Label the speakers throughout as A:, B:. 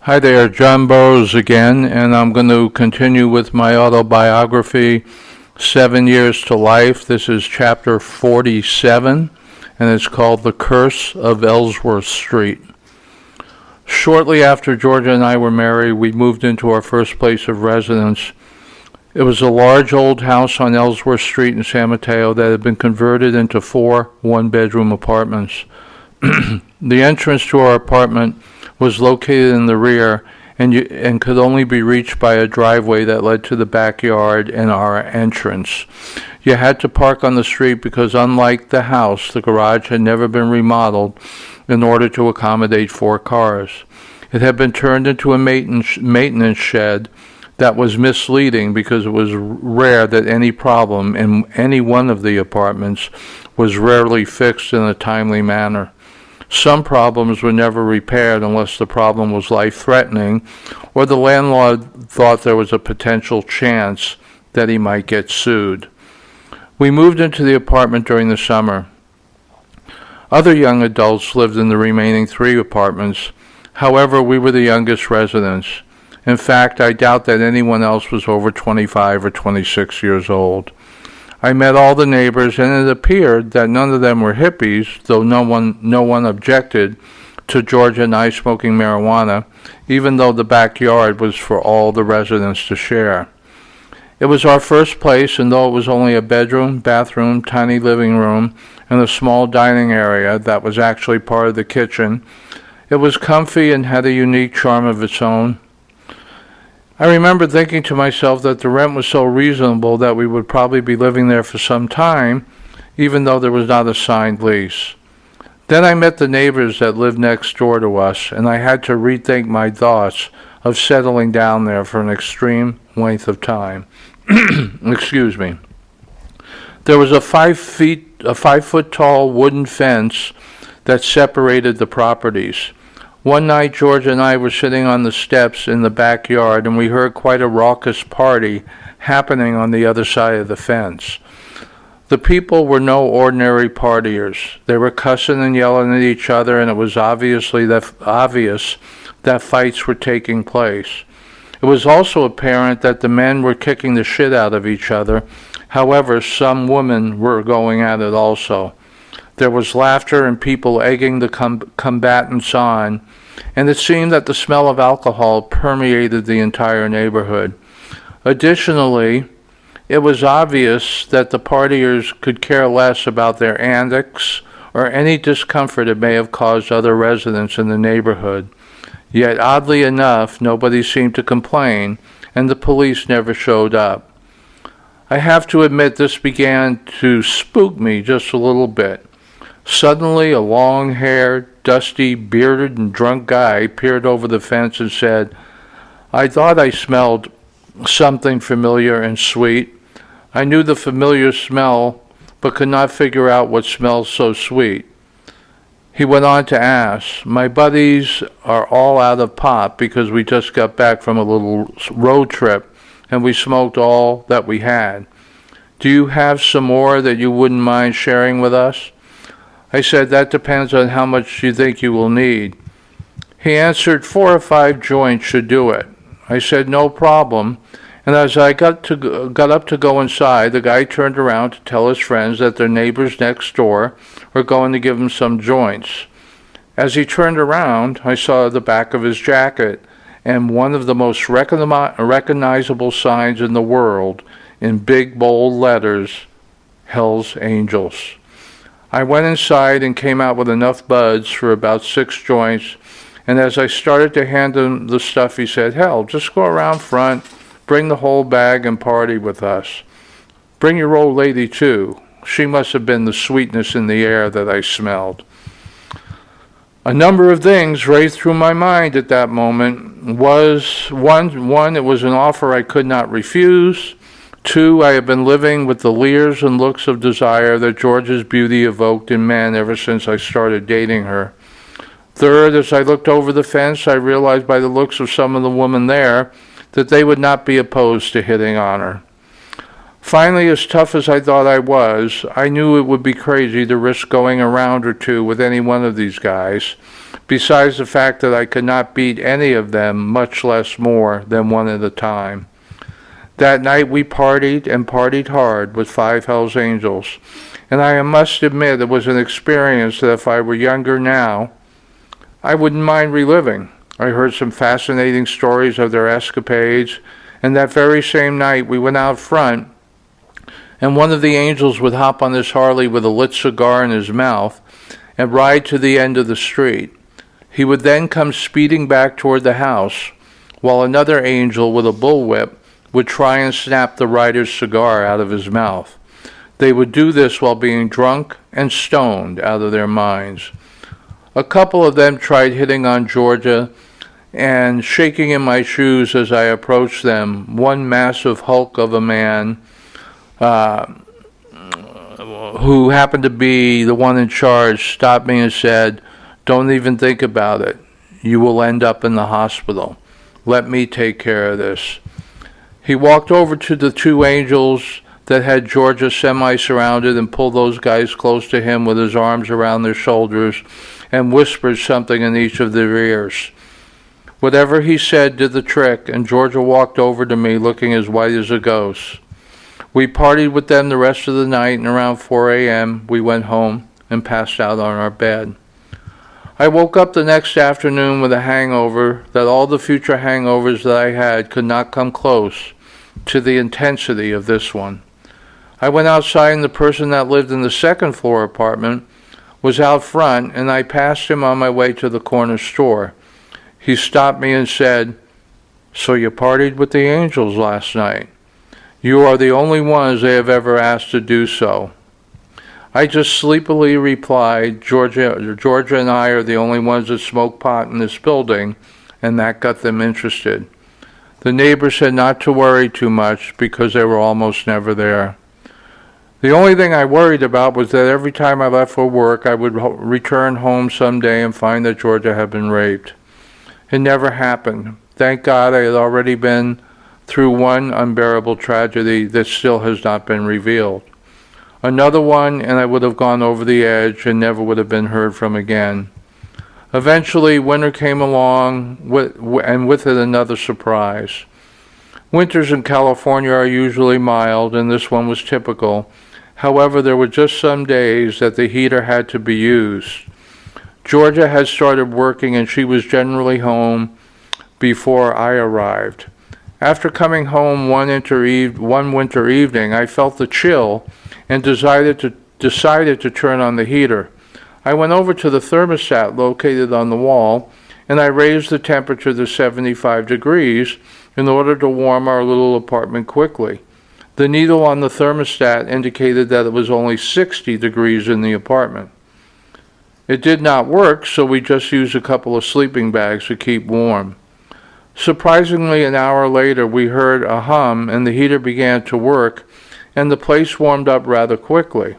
A: Hi there, John Burroughs again, and I'm going to continue with my autobiography, 7 Years to Life. This is chapter 47, and it's called The Curse of Ellsworth Street. Shortly after Georgia and I were married, we moved into our first place of residence. It was a large old house on Ellsworth Street in San Mateo that had been converted into 4 one-bedroom apartments. The entrance to our apartment was located in the rear and could only be reached by a driveway that led to the backyard and our entrance. You had to park on the street because, unlike the house, the garage had never been remodeled in order to accommodate 4 cars. It had been turned into a maintenance shed that was misleading because it was rare that any problem in any one of the apartments was rarely fixed in a timely manner. Some problems were never repaired unless the problem was life-threatening or the landlord thought there was a potential chance that he might get sued. We moved into the apartment during the summer. Other young adults lived in the remaining 3 apartments. However, we were the youngest residents. In fact, I doubt that anyone else was over 25 or 26 years old. I met all the neighbors, and it appeared that none of them were hippies, though no one objected to Georgia and I smoking marijuana, even though the backyard was for all the residents to share. It was our first place, and though it was only a bedroom, bathroom, tiny living room, and a small dining area that was actually part of the kitchen, it was comfy and had a unique charm of its own. I remember thinking to myself that the rent was so reasonable that we would probably be living there for some time, even though there was not a signed lease. Then I met the neighbors that lived next door to us, and I had to rethink my thoughts of settling down there for an extreme length of time. Excuse me. There was a 5-foot tall wooden fence that separated the properties. One night, George and I were sitting on the steps in the backyard, and we heard quite a raucous party happening on the other side of the fence. The people were no ordinary partiers. They were cussing and yelling at each other, and it was obvious that fights were taking place. It was also apparent that the men were kicking the shit out of each other. However, some women were going at it also. There was laughter and people egging the combatants on, and it seemed that the smell of alcohol permeated the entire neighborhood. Additionally, it was obvious that the partiers could care less about their antics or any discomfort it may have caused other residents in the neighborhood. Yet, oddly enough, nobody seemed to complain, and the police never showed up. I have to admit this began to spook me just a little bit. Suddenly, a long-haired, dusty, bearded, and drunk guy peered over the fence and said, "I thought I smelled something familiar and sweet. I knew the familiar smell, but could not figure out what smells so sweet." He went on to ask, "My buddies are all out of pot because we just got back from a little road trip, and we smoked all that we had. Do you have some more that you wouldn't mind sharing with us?" I said, "That depends on how much you think you will need." He answered, 4 or 5 joints should do it. I said, "No problem." And as I got up to go inside, the guy turned around to tell his friends that their neighbors next door were going to give him some joints. As he turned around, I saw the back of his jacket and one of the most recognizable signs in the world, in big, bold letters, Hell's Angels. I went inside and came out with enough buds for about 6 joints, and as I started to hand him the stuff, he said, "Hell, just go around front, bring the whole bag and party with us. Bring your old lady too. She must have been the sweetness in the air that I smelled." A number of things raced through my mind at that moment. One, it was an offer I could not refuse. 2, I have been living with the leers and looks of desire that George's beauty evoked in men ever since I started dating her. Third, as I looked over the fence, I realized by the looks of some of the women there that they would not be opposed to hitting on her. Finally, as tough as I thought I was, I knew it would be crazy to risk going a round or 2 with any one of these guys, besides the fact that I could not beat any of them, much less more than one at a time. That night we partied, and partied hard, with 5 Hells Angels, and I must admit it was an experience that if I were younger now, I wouldn't mind reliving. I heard some fascinating stories of their escapades, and that very same night we went out front, and one of the angels would hop on his Harley with a lit cigar in his mouth and ride to the end of the street. He would then come speeding back toward the house, while another angel with a bullwhip would try and snap the rider's cigar out of his mouth. They would do this while being drunk and stoned out of their minds. A couple of them tried hitting on Georgia and shaking in my shoes as I approached them. One massive hulk of a man who happened to be the one in charge stopped me and said, "Don't even think about it. You will end up in the hospital. Let me take care of this." He walked over to the 2 angels that had Georgia semi-surrounded and pulled those guys close to him with his arms around their shoulders and whispered something in each of their ears. Whatever he said did the trick, and Georgia walked over to me looking as white as a ghost. We partied with them the rest of the night, and around 4 a.m. we went home and passed out on our bed. I woke up the next afternoon with a hangover that all the future hangovers that I had could not come close to the intensity of this one. I went outside, and the person that lived in the second-floor apartment was out front, and I passed him on my way to the corner store. He stopped me and said, "So you partied with the angels last night? You are the only ones they have ever asked to do so." I just sleepily replied, Georgia and I are the only ones that smoke pot in this building, and that got them interested. The neighbors said not to worry too much because they were almost never there. The only thing I worried about was that every time I left for work, I would return home someday and find that Georgia had been raped. It never happened. Thank God I had already been through one unbearable tragedy that still has not been revealed. Another one, and I would have gone over the edge and never would have been heard from again. Eventually, winter came along, and with it another surprise. Winters in California are usually mild, and this one was typical. However, there were just some days that the heater had to be used. Georgia had started working, and she was generally home before I arrived. After coming home one winter evening, I felt the chill and decided to turn on the heater. I went over to the thermostat located on the wall, and I raised the temperature to 75 degrees in order to warm our little apartment quickly. The needle on the thermostat indicated that it was only 60 degrees in the apartment. It did not work, so we just used a couple of sleeping bags to keep warm. Surprisingly, an hour later, we heard a hum, and the heater began to work, and the place warmed up rather quickly.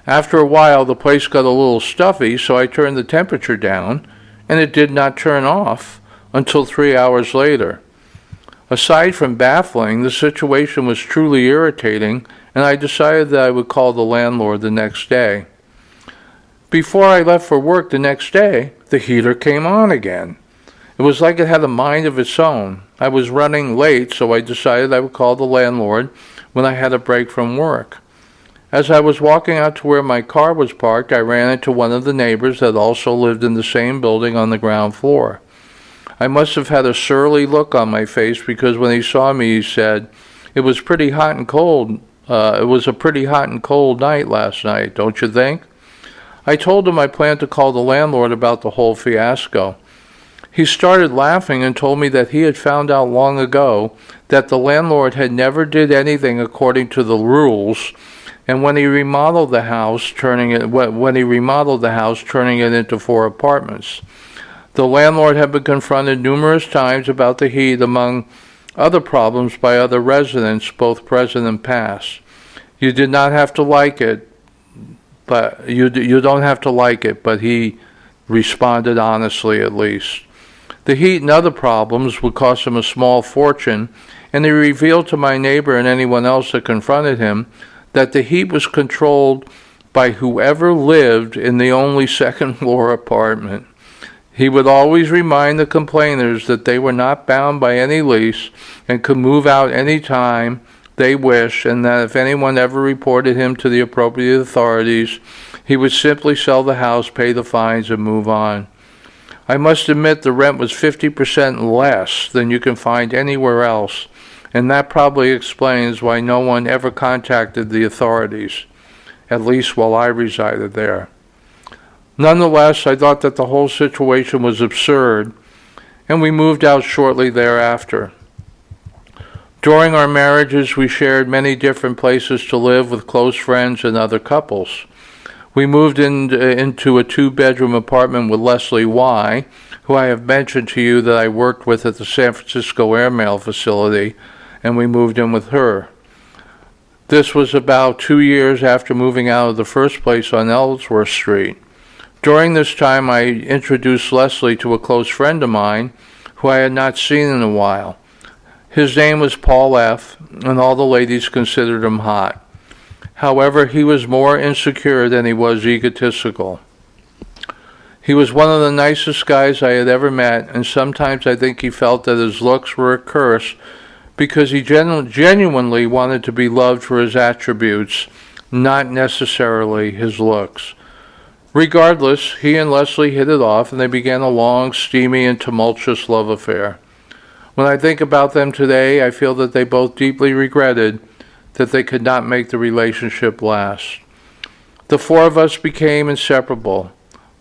A: After a while, the place got a little stuffy, so I turned the temperature down, and it did not turn off until 3 hours later. Aside from baffling, the situation was truly irritating, and I decided that I would call the landlord the next day. Before I left for work the next day, the heater came on again. It was like it had a mind of its own. I was running late, so I decided I would call the landlord when I had a break from work. As I was walking out to where my car was parked, I ran into one of the neighbors that also lived in the same building on the ground floor. I must have had a surly look on my face because when he saw me, he said, "It was pretty hot and cold. It was a pretty hot and cold night last night, don't you think?" I told him I planned to call the landlord about the whole fiasco. He started laughing and told me that he had found out long ago that the landlord had never did anything according to the rules, and when he remodeled the house, turning it into 4 apartments. The landlord had been confronted numerous times about the heat, among other problems, by other residents, both present and past. You did not have to like it, but you don't have to like it, but he responded honestly at least. The heat and other problems would cost him a small fortune, and he revealed to my neighbor and anyone else that confronted him that the heat was controlled by whoever lived in the only second-floor apartment. He would always remind the complainers that they were not bound by any lease and could move out any time they wished, and that if anyone ever reported him to the appropriate authorities, he would simply sell the house, pay the fines, and move on. I must admit the rent was 50% less than you can find anywhere else, and that probably explains why no one ever contacted the authorities, at least while I resided there. Nonetheless, I thought that the whole situation was absurd, and we moved out shortly thereafter. During our marriages, we shared many different places to live with close friends and other couples. We moved into a two-bedroom apartment with Leslie Y., who I have mentioned to you that I worked with at the San Francisco airmail facility, and we moved in with her. This was about 2 years after moving out of the first place on Ellsworth Street. During this time, I introduced Leslie to a close friend of mine who I had not seen in a while. His name was Paul F., and all the ladies considered him hot. However, he was more insecure than he was egotistical. He was one of the nicest guys I had ever met, and sometimes I think he felt that his looks were a curse because he genuinely wanted to be loved for his attributes, not necessarily his looks. Regardless, he and Leslie hit it off, and they began a long, steamy, and tumultuous love affair. When I think about them today, I feel that they both deeply regretted that they could not make the relationship last. The four of us became inseparable.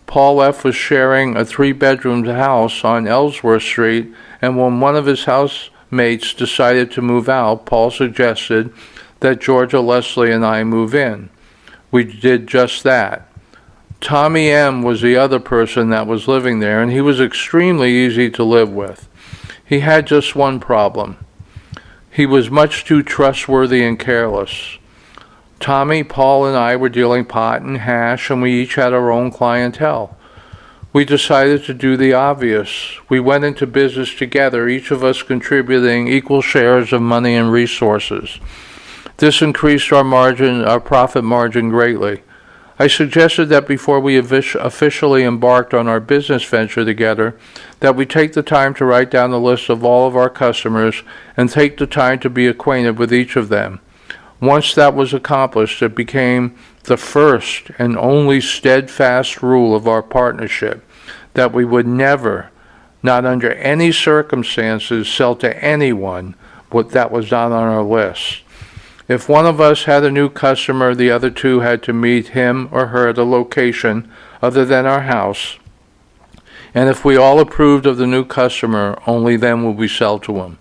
A: Paul F. was sharing a 3-bedroom house on Ellsworth Street, and when one of his housemates decided to move out, Paul suggested that Georgia, Leslie, and I move in. We did just that. Tommy M. was the other person that was living there, and he was extremely easy to live with. He had just one problem. He was much too trustworthy and careless. Tommy, Paul, and I were dealing pot and hash, and we each had our own clientele. We decided to do the obvious. We went into business together, each of us contributing equal shares of money and resources. This increased our profit margin greatly. I suggested that before we officially embarked on our business venture together, that we take the time to write down the list of all of our customers and take the time to be acquainted with each of them. Once that was accomplished, it became the first and only steadfast rule of our partnership that we would never, not under any circumstances, sell to anyone what that was not on our list. If one of us had a new customer, the other two had to meet him or her at a location other than our house. And if we all approved of the new customer, only then would we sell to him.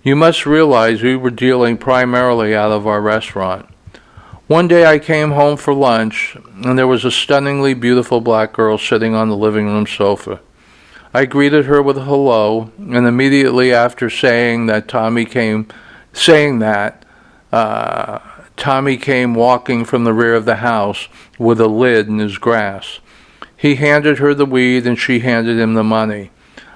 A: You must realize we were dealing primarily out of our restaurant. One day I came home for lunch, and there was a stunningly beautiful black girl sitting on the living room sofa. I greeted her with a hello, and immediately after saying that, Tommy came walking from the rear of the house with a lid in his grasp. He handed her the weed, and she handed him the money.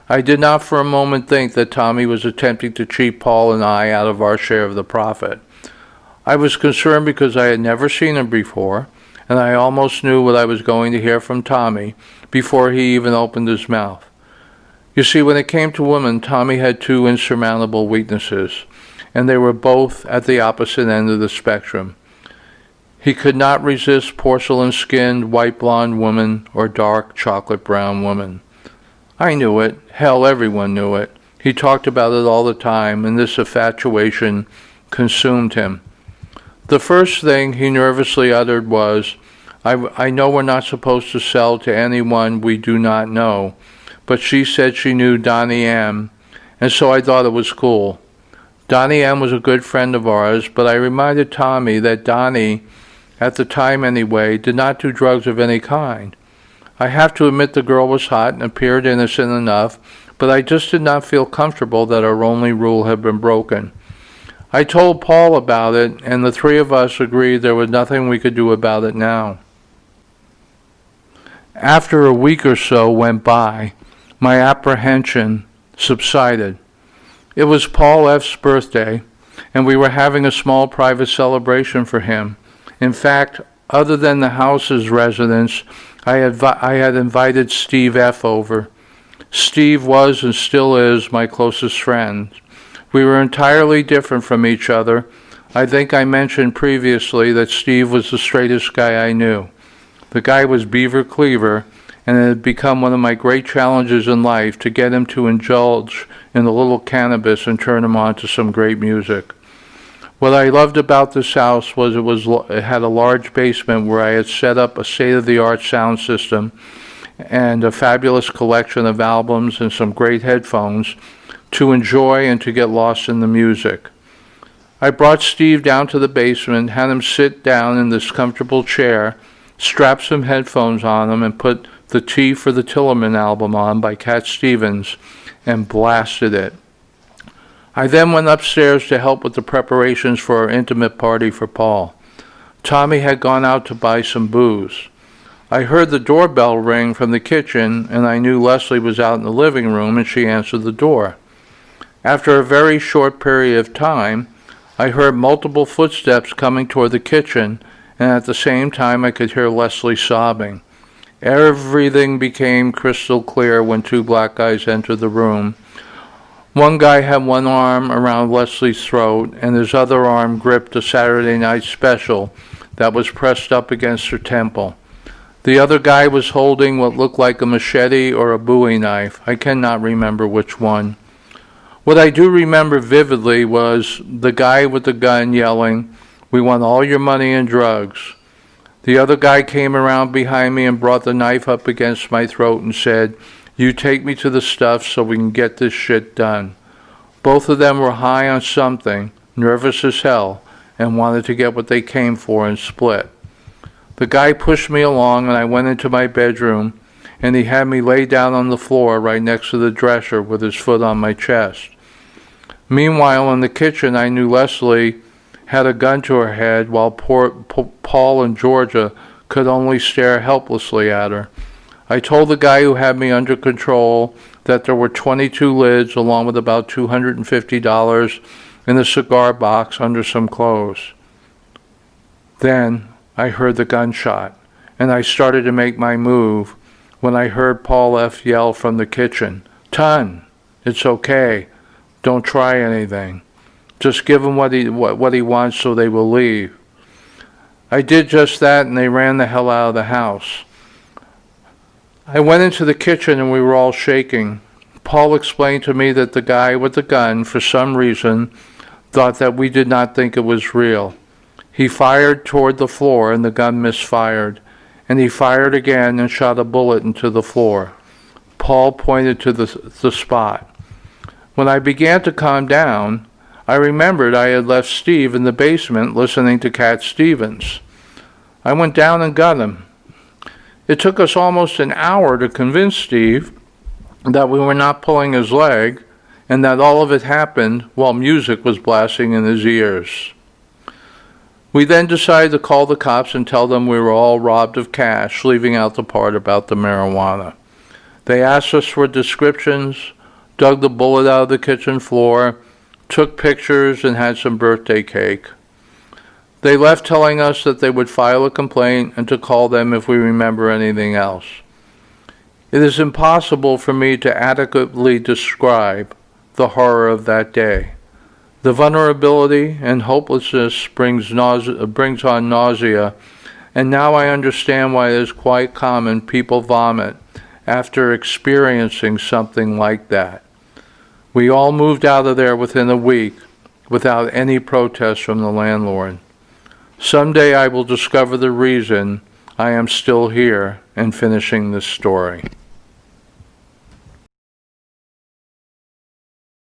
A: I did not for a moment think that Tommy was attempting to cheat Paul and I out of our share of the profit. I was concerned because I had never seen him before, and I almost knew what I was going to hear from Tommy before he even opened his mouth. You see, when it came to women, Tommy had two insurmountable weaknesses, and they were both at the opposite end of the spectrum. He could not resist porcelain-skinned, white blonde women or dark chocolate brown women. I knew it. Hell, everyone knew it. He talked about it all the time, and this infatuation consumed him. The first thing he nervously uttered was, I know we're not supposed to sell to anyone we do not know, but she said she knew Donnie M., and so I thought it was cool. Donnie M. was a good friend of ours, but I reminded Tommy that Donnie, at the time anyway, did not do drugs of any kind. I have to admit the girl was hot and appeared innocent enough, but I just did not feel comfortable that our only rule had been broken. I told Paul about it, and the three of us agreed there was nothing we could do about it now. After a week or so went by, my apprehension subsided. It was Paul F.'s birthday, and we were having a small private celebration for him. In fact, other than the house's residents, I had invited Steve F. over. Steve was and still is my closest friend. We were entirely different from each other. I think I mentioned previously that Steve was the straightest guy I knew. The guy was Beaver Cleaver, and it had become one of my great challenges in life to get him to indulge in a little cannabis and turn him on to some great music. What I loved about this house was it had a large basement where I had set up a state-of-the-art sound system and a fabulous collection of albums and some great headphones to enjoy and to get lost in the music. I brought Steve down to the basement, had him sit down in this comfortable chair, strapped some headphones on him, and put the T for the Tillerman album on by Cat Stevens and blasted it. I then went upstairs to help with the preparations for our intimate party for Paul. Tommy had gone out to buy some booze. I heard the doorbell ring from the kitchen, and I knew Leslie was out in the living room, and she answered the door. After a very short period of time, I heard multiple footsteps coming toward the kitchen, and at the same time I could hear Leslie sobbing. Everything became crystal clear when two black guys entered the room. One guy had one arm around Leslie's throat, and his other arm gripped a Saturday Night Special that was pressed up against her temple. The other guy was holding what looked like a machete or a Bowie knife. I cannot remember which one. What I do remember vividly was the guy with the gun yelling, "We want all your money and drugs." The other guy came around behind me and brought the knife up against my throat and said, "You take me to the stuff so we can get this shit done." Both of them were high on something, nervous as hell, and wanted to get what they came for and split. The guy pushed me along and I went into my bedroom, and he had me lay down on the floor right next to the dresser with his foot on my chest. Meanwhile, in the kitchen, I knew Leslie had a gun to her head while Paul and Georgia could only stare helplessly at her. I told the guy who had me under control that there were 22 lids along with about $250 in a cigar box under some clothes. Then I heard the gunshot, and I started to make my move when I heard Paul F. yell from the kitchen, "Ton, it's okay. Don't try anything. Just give him what he wants so they will leave." I did just that, and they ran the hell out of the house. I went into the kitchen, and we were all shaking. Paul explained to me that the guy with the gun, for some reason, thought that we did not think it was real. He fired toward the floor, and the gun misfired, and he fired again and shot a bullet into the floor. Paul pointed to the spot. When I began to calm down, I remembered I had left Steve in the basement listening to Cat Stevens. I went down and got him. It took us almost an hour to convince Steve that we were not pulling his leg, and that all of it happened while music was blasting in his ears. We then decided to call the cops and tell them we were all robbed of cash, leaving out the part about the marijuana. They asked us for descriptions, dug the bullet out of the kitchen floor, took pictures, and had some birthday cake. They left telling us that they would file a complaint and to call them if we remember anything else. It is impossible for me to adequately describe the horror of that day. The vulnerability and hopelessness brings on nausea, and now I understand why it is quite common people vomit after experiencing something like that. We all moved out of there within a week without any protest from the landlord. Someday I will discover the reason I am still here and finishing this story.